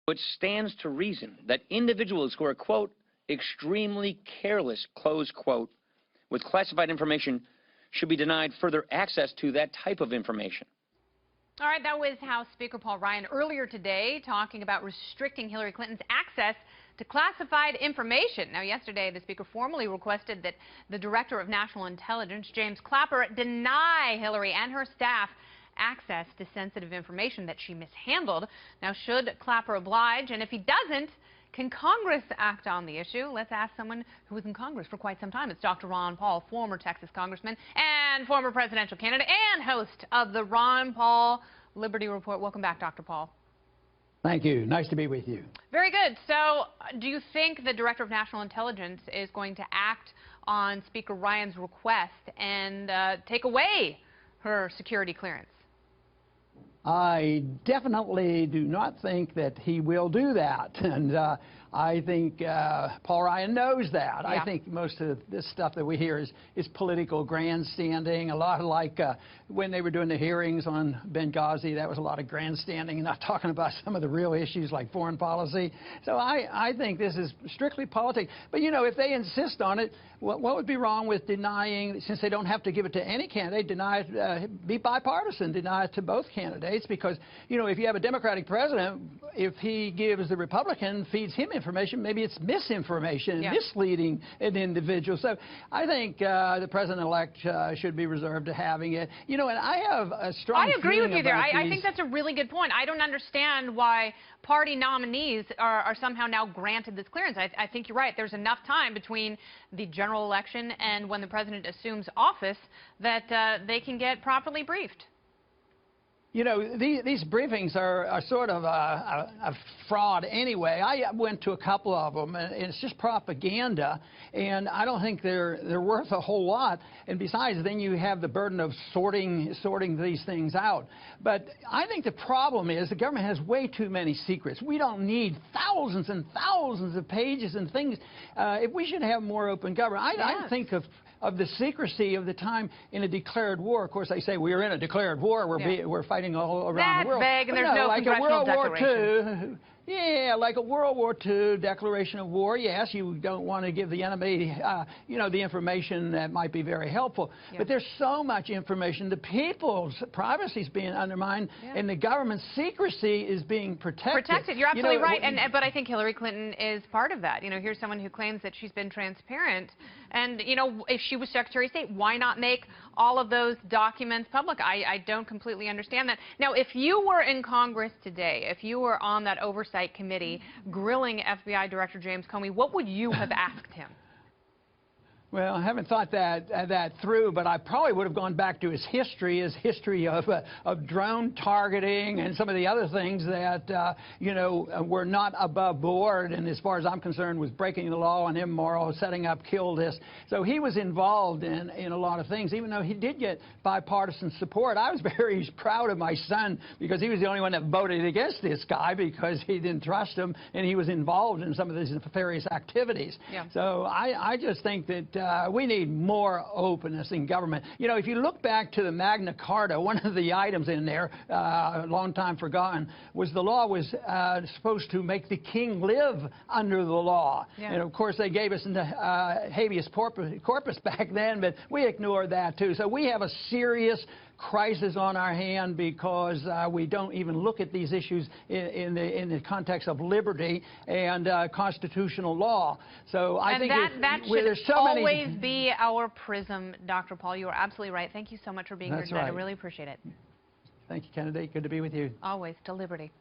It stands to reason that individuals who are, quote, extremely careless, close quote, with classified information should be denied further access to that type of information. All right, that was House Speaker Paul Ryan earlier today talking about restricting Hillary Clinton's access to classified information. Now, yesterday, the Speaker formally requested that the Director of National Intelligence, James Clapper, deny Hillary and her staff access to sensitive information that she mishandled. Now, should Clapper oblige? And if he doesn't, can Congress act on the issue? Let's ask someone who was in Congress for quite some time. It's Dr. Ron Paul, former Texas congressman and former presidential candidate and host of the Ron Paul Liberty Report. Welcome back, Dr. Paul. Thank you. Nice to be with you. Very good. So do you think the Director of National Intelligence is going to act on Speaker Ryan's request and take away her security clearance? I definitely do not think that he will do that, and I think Paul Ryan knows that. Yeah. I think most of this stuff that we hear is political grandstanding, a lot like when they were doing the hearings on Benghazi, that was a lot of grandstanding, not talking about some of the real issues like foreign policy. So I think this is strictly politics. But, you know, if they insist on it, what would be wrong with denying, since they don't have to give it to any candidate, deny it, be bipartisan, deny it to both candidates? Because, you know, if you have a Democratic president, if he gives the Republican, feeds him information, maybe it's misinformation, yeah, misleading an individual. So I think the president-elect should be reserved to having it. You know, and I have a strong I agree with you there. I think that's a really good point. I don't understand why party nominees are somehow now granted this clearance. I think you're right. There's enough time between the general election and when the president assumes office that they can get properly briefed. You know, these briefings are sort of a fraud anyway. I went to a couple of them, and it's just propaganda, and I don't think they're worth a whole lot. And besides, then you have the burden of sorting these things out. But I think the problem is the government has way too many secrets. We don't need thousands and thousands of pages and things. If we should have more open government, I think of the secrecy of the time in a declared war. Of course, they say we're in a declared war. We're fighting all around the world. That's vague, and there's no like congressional declaration. declaration. Yeah, like a World War II declaration of war. Yes, you don't want to give the enemy, you know, the information that might be very helpful. Yeah. But there's so much information. The people's privacy is being undermined, and the government's secrecy is being protected. You're absolutely right. But I think Hillary Clinton is part of that. You know, here's someone who claims that she's been transparent. And, you know, if she was Secretary of State, why not make all of those documents public? I don't completely understand that. Now, if you were in Congress today, if you were on that oversight committee grilling FBI Director James Comey, what would you have asked him? Well, I haven't thought that through, but I probably would have gone back to his history of drone targeting and some of the other things that, you know, were not above board, and as far as I'm concerned, was breaking the law and immoral, setting up kill lists. So he was involved in a lot of things, even though he did get bipartisan support. I was very proud of my son because he was the only one that voted against this guy because he didn't trust him, and he was involved in some of these nefarious activities. Yeah. So I just think that we need more openness in government. You know, if you look back to the Magna Carta, one of the items in there, a long time forgotten, was the law was supposed to make the king live under the law. Yeah. And, of course, they gave us habeas corpus back then, but we ignored that, too. So we have a serious crisis on our hand because we don't even look at these issues in the context of liberty and constitutional law. So I think that should always be our prism, Dr. Paul. You are absolutely right. Thank you so much for being here tonight. I really appreciate it. Thank you, Kennedy. Good to be with you. Always. To liberty.